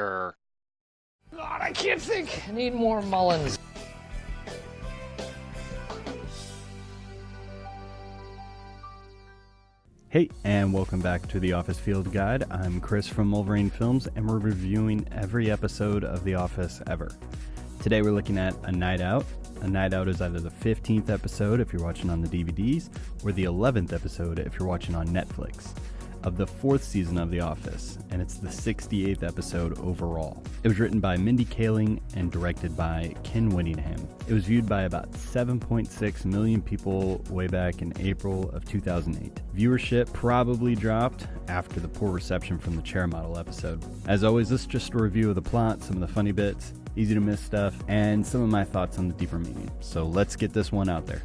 vodka. God, I can't think. I need more Mullins. Hey, and welcome back to The Office Field Guide. I'm Chris from Mulverine Films, and we're reviewing every episode of The Office ever. Today we're looking at A Night Out. A Night Out is either the 15th episode if you're watching on the DVDs, or the 11th episode if you're watching on Netflix, of the 4th season of The Office, and it's the 68th episode overall. It was written by Mindy Kaling and directed by Ken Whittingham. It was viewed by about 7.6 million people way back in April of 2008. Viewership probably dropped after the poor reception from the chair model episode. As always, this is just a review of the plot, some of the funny bits, easy to miss stuff, and some of my thoughts on the deeper meaning. So let's get this one out there.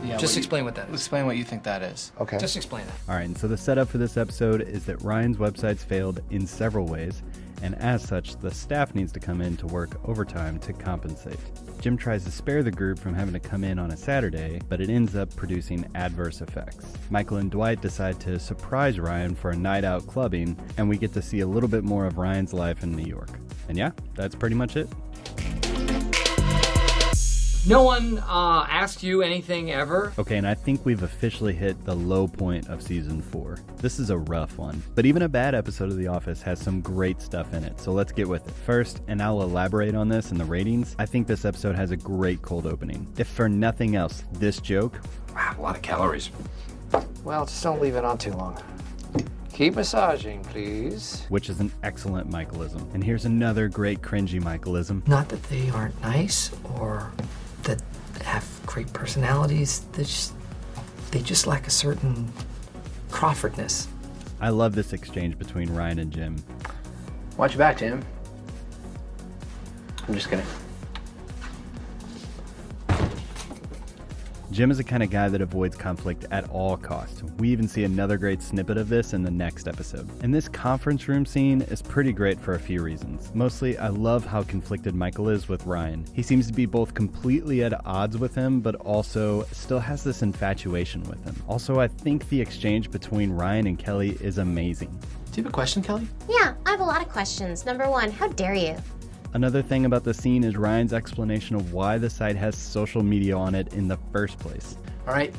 Yeah, just explain what that is. Explain what you think that is. Okay. Just explain it. All right, and so the setup for this episode is that Ryan's website's failed in several ways, and as such, the staff needs to come in to work overtime to compensate. Jim tries to spare the group from having to come in on a Saturday, but it ends up producing adverse effects. Michael and Dwight decide to surprise Ryan for a night out clubbing, and we get to see a little bit more of Ryan's life in New York. And yeah, that's pretty much it. No one asked you anything ever? Okay, and I think we've officially hit the low point of season 4. This is a rough one, but even a bad episode of The Office has some great stuff in it, so let's get with it. First, and I'll elaborate on this in the ratings, I think this episode has a great cold opening. If for nothing else, this joke, wow, a lot of calories. Well, just don't leave it on too long. Keep massaging, please. which is an excellent Michaelism. And here's another great cringy Michaelism. Not that they aren't nice or that have great personalities. They just lack a certain Crawfordness. I love this exchange between Ryan and Jim. Watch your back, Tim. I'm just kidding. Jim is the kind of guy that avoids conflict at all costs. We even see another great snippet of this in the next episode. And this conference room scene is pretty great for a few reasons. Mostly, I love how conflicted Michael is with Ryan. He seems to be both completely at odds with him, but also still has this infatuation with him. Also, I think the exchange between Ryan and Kelly is amazing. Do you have a question, Kelly? Yeah, I have a lot of questions. Number one, how dare you? Another thing about the scene is Ryan's explanation of why the site has social media on it in the first place. All right,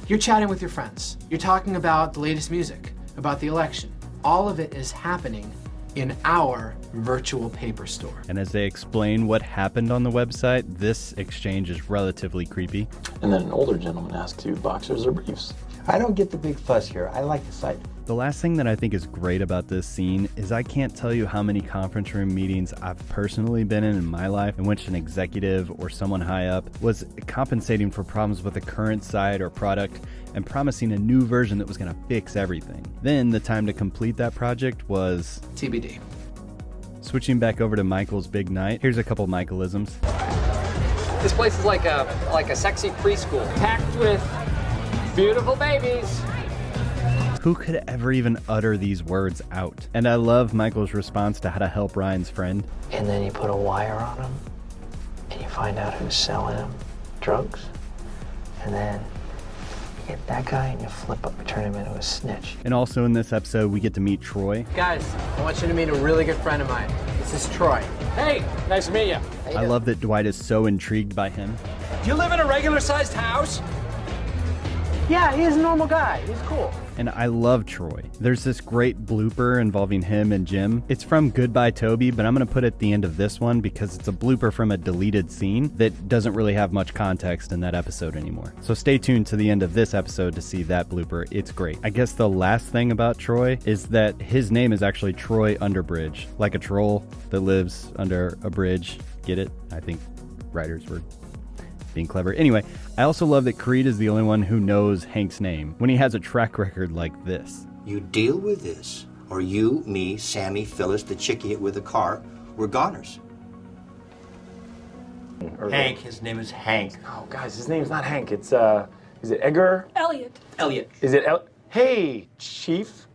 you're chatting with your friends. You're talking about the latest music, about the election. All of it is happening in our virtual paper store. And as they explain what happened on the website, this exchange is relatively creepy. And then an older gentleman asks you boxers or briefs. I don't get the big fuss here. I like the site. The last thing that I think is great about this scene is I can't tell you how many conference room meetings I've personally been in my life in which an executive or someone high up was compensating for problems with a current site or product and promising a new version that was going to fix everything. Then the time to complete that project was TBD. Switching back over to Michael's big night, here's a couple Michaelisms. This place is like a sexy preschool, packed with beautiful babies. Who could ever even utter these words out? And I love Michael's response to how to help Ryan's friend. And then you put a wire on them, and you find out who's selling them drugs, and then you get that guy and you turn him into a snitch. And also in this episode, we get to meet Troy. Guys, I want you to meet a really good friend of mine. This is Troy. Hey, nice to meet you. I love that Dwight is so intrigued by him. Do you live in a regular-sized house? Yeah, he's a normal guy. He's cool. And I love Troy. There's this great blooper involving him and Jim. It's from Goodbye Toby, but I'm going to put it at the end of this one because it's a blooper from a deleted scene that doesn't really have much context in that episode anymore. So stay tuned to the end of this episode to see that blooper. It's great. I guess the last thing about Troy is that his name is actually Troy Underbridge, like a troll that lives under a bridge. Get it? I think writers were being clever. Anyway, I also love that Creed is the only one who knows Hank's name when he has a track record like this. You deal with this, or you, me, Sammy, Phyllis, the chickie hit with a car, we're goners. Hank, his name is Hank. Oh, guys, his name's not Hank. It's, is it Edgar? Elliot. Elliot. Is it Hey, Chief.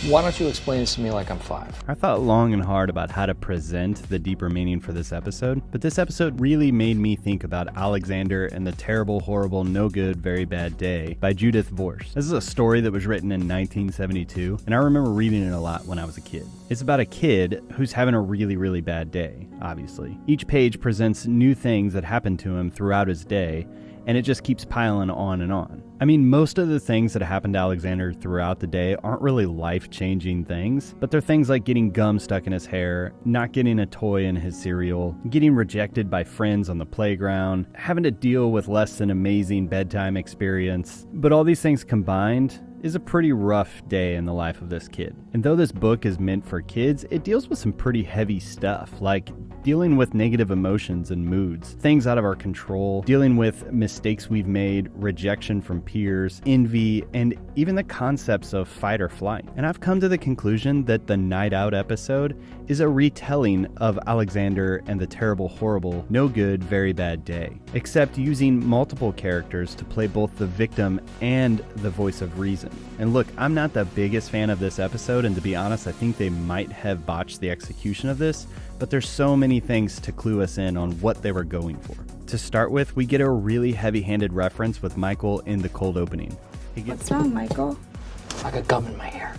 Why don't you explain this to me like I'm 5? I thought long and hard about how to present the deeper meaning for this episode, but this episode really made me think about Alexander and the Terrible, Horrible, No Good, Very Bad Day by Judith Vorse. This is a story that was written in 1972, and I remember reading it a lot when I was a kid. It's about a kid who's having a really, really bad day, obviously. Each page presents new things that happen to him throughout his day, and it just keeps piling on and on. I mean, most of the things that happen to Alexander throughout the day aren't really life-changing things, but they're things like getting gum stuck in his hair, not getting a toy in his cereal, getting rejected by friends on the playground, having to deal with less than amazing bedtime experience. But all these things combined is a pretty rough day in the life of this kid. And though this book is meant for kids, it deals with some pretty heavy stuff, like dealing with negative emotions and moods, things out of our control, dealing with mistakes we've made, rejection from peers, envy, and even the concepts of fight or flight. And I've come to the conclusion that the Night Out episode is a retelling of Alexander and the Terrible, Horrible, No Good, Very Bad Day, except using multiple characters to play both the victim and the voice of reason. And look, I'm not the biggest fan of this episode, and to be honest, I think they might have botched the execution of this, but there's so many things to clue us in on what they were going for. To start with, we get a really heavy-handed reference with Michael in the cold opening. What's wrong, Michael? I got gum in my hair.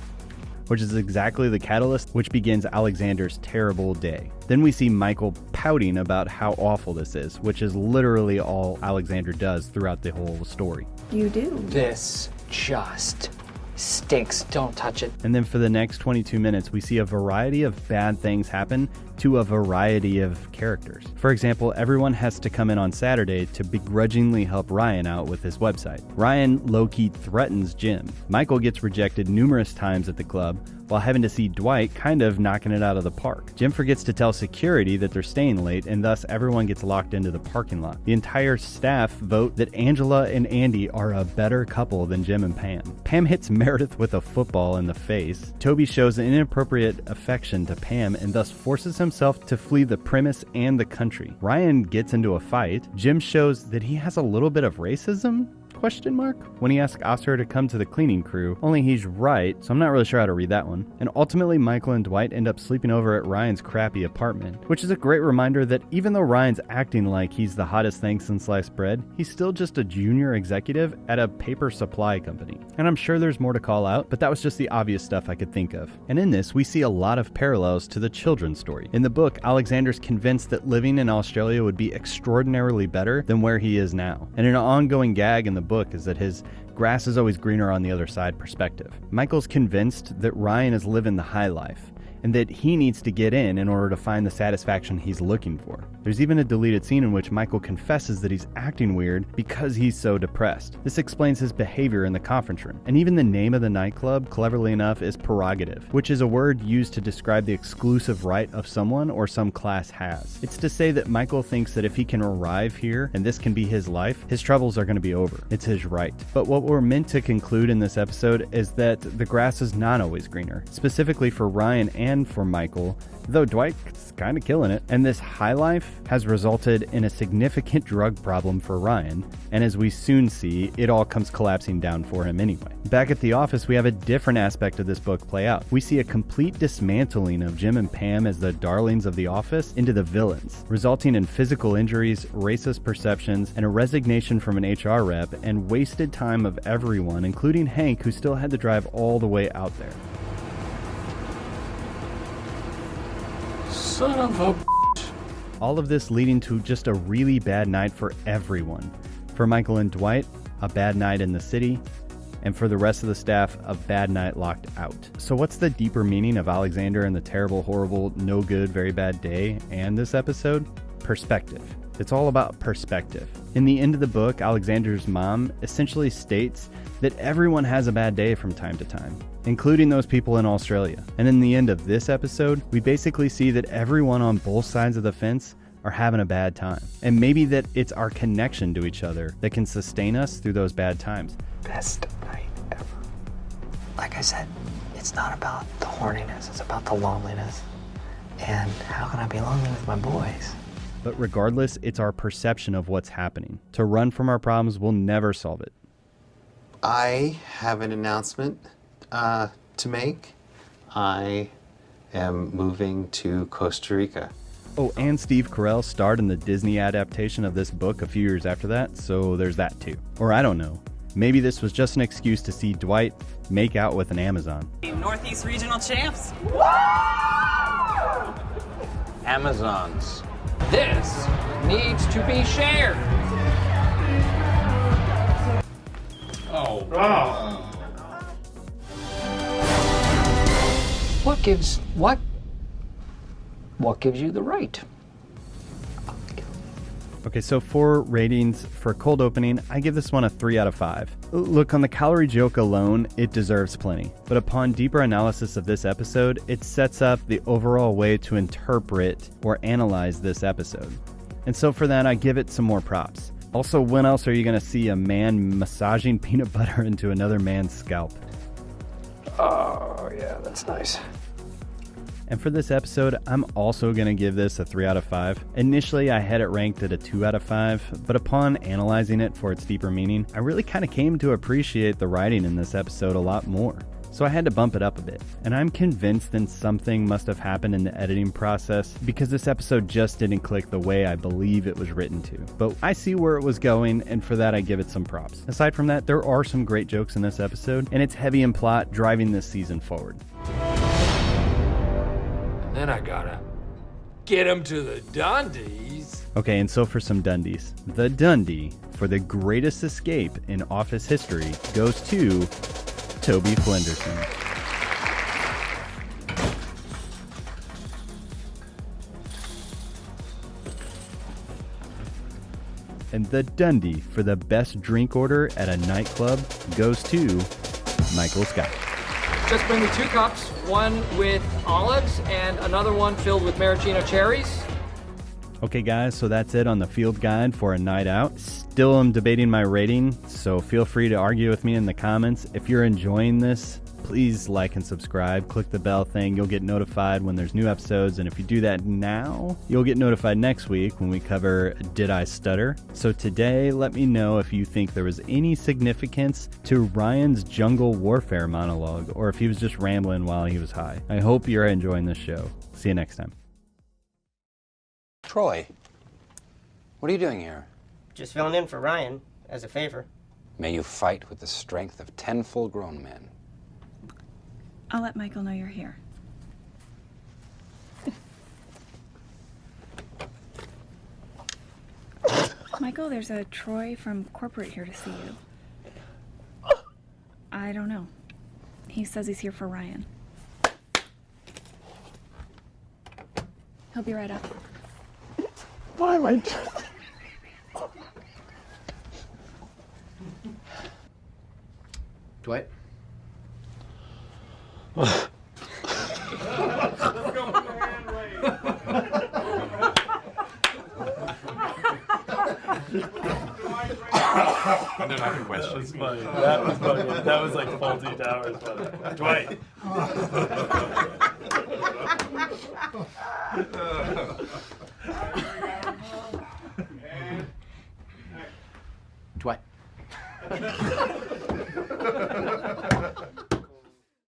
Which is exactly the catalyst which begins Alexander's terrible day. Then we see Michael pouting about how awful this is, which is literally all Alexander does throughout the whole story. You do. This just stinks. Don't touch it. And then for the next 22 minutes, we see a variety of bad things happen to a variety of characters. For example, everyone has to come in on Saturday to begrudgingly help Ryan out with his website. Ryan low-key threatens Jim. Michael gets rejected numerous times at the club, while having to see Dwight kind of knocking it out of the park. Jim forgets to tell security that they're staying late, and thus everyone gets locked into the parking lot. The entire staff vote that Angela and Andy are a better couple than Jim and Pam. Pam hits Meredith with a football in the face. Toby shows an inappropriate affection to Pam and thus forces himself to flee the premise and the country. Ryan gets into a fight. Jim shows that he has a little bit of racism? When he asks Oscar to come to the cleaning crew, only he's right, so I'm not really sure how to read that one. And ultimately, Michael and Dwight end up sleeping over at Ryan's crappy apartment, which is a great reminder that even though Ryan's acting like he's the hottest thing since sliced bread, he's still just a junior executive at a paper supply company. And I'm sure there's more to call out, but that was just the obvious stuff I could think of. And in this, we see a lot of parallels to the children's story. In the book, Alexander's convinced that living in Australia would be extraordinarily better than where he is now. And an ongoing gag in the book is that his grass is always greener on the other side perspective. Michael's convinced that Ryan is living the high life, and that he needs to get in order to find the satisfaction he's looking for. There's even a deleted scene in which Michael confesses that he's acting weird because he's so depressed. This explains his behavior in the conference room. And even the name of the nightclub, cleverly enough, is prerogative, which is a word used to describe the exclusive right of someone or some class has. It's to say that Michael thinks that if he can arrive here and this can be his life, his troubles are going to be over. It's his right. But what we're meant to conclude in this episode is that the grass is not always greener, specifically for Ryan and for Michael, though Dwight's kind of killing it. And this high life has resulted in a significant drug problem for Ryan, and as we soon see, it all comes collapsing down for him anyway. Back at the office, we have a different aspect of this book play out. We see a complete dismantling of Jim and Pam as the darlings of the office into the villains, resulting in physical injuries, racist perceptions, and a resignation from an HR rep, and wasted time of everyone, including Hank, who still had to drive all the way out there. Son of a bitch. All of this leading to just a really bad night for everyone. For Michael and Dwight, a bad night in the city, and for the rest of the staff, a bad night locked out. So what's the deeper meaning of Alexander and the Terrible, Horrible, No Good, Very Bad Day and this episode? Perspective. It's all about perspective. In the end of the book, Alexander's mom essentially states that everyone has a bad day from time to time, including those people in Australia. And in the end of this episode, we basically see that everyone on both sides of the fence are having a bad time. And maybe that it's our connection to each other that can sustain us through those bad times. Best night ever. Like I said, it's not about the horniness, it's about the loneliness. And how can I be lonely with my boys? But regardless, it's our perception of what's happening. To run from our problems will never solve it. I have an announcement to make. I am moving to Costa Rica. Oh, and Steve Carell starred in the Disney adaptation of this book a few years after that, so there's that too. Or I don't know. Maybe this was just an excuse to see Dwight make out with an Amazon. Northeast Regional Champs. Amazons. This needs to be shared. What gives you the right? Okay, so for ratings for cold opening, I give this one a 3 out of 5. Look, on the calorie joke alone, it deserves plenty. But upon deeper analysis of this episode, it sets up the overall way to interpret or analyze this episode. And so for that, I give it some more props. Also, when else are you going to see a man massaging peanut butter into another man's scalp? Oh, yeah, that's nice. And for this episode, I'm also going to give this a 3 out of 5. Initially, I had it ranked at a 2 out of 5, but upon analyzing it for its deeper meaning, I really kind of came to appreciate the writing in this episode a lot more. So I had to bump it up a bit. And I'm convinced that something must have happened in the editing process because this episode just didn't click the way I believe it was written to. But I see where it was going, and for that I give it some props. Aside from that, there are some great jokes in this episode, and it's heavy in plot, driving this season forward. Then I gotta get him to the Dundies. Okay, and so for some Dundies. The Dundie for the greatest escape in Office history goes to Toby Flenderson. And the Dundie for the best drink order at a nightclub goes to Michael Scott. Just bring me 2 cups, one with olives and another one filled with maraschino cherries. Okay guys, so that's it on the field guide for A Night Out. Still am debating my rating, so feel free to argue with me in the comments. If you're enjoying this, please like and subscribe. Click the bell thing. You'll get notified when there's new episodes. And if you do that now, you'll get notified next week when we cover Did I Stutter? So today, let me know if you think there was any significance to Ryan's jungle warfare monologue or if he was just rambling while he was high. I hope you're enjoying this show. See you next time. Troy, what are you doing here? Just filling in for Ryan, as a favor. May you fight with the strength of 10 full-grown men. I'll let Michael know you're here. Michael, there's a Troy from corporate here to see you. I don't know. He says he's here for Ryan. He'll be right up. Why am I... Dwight? I don't have a question. That was funny. That was like Faulty Towers. Dwight.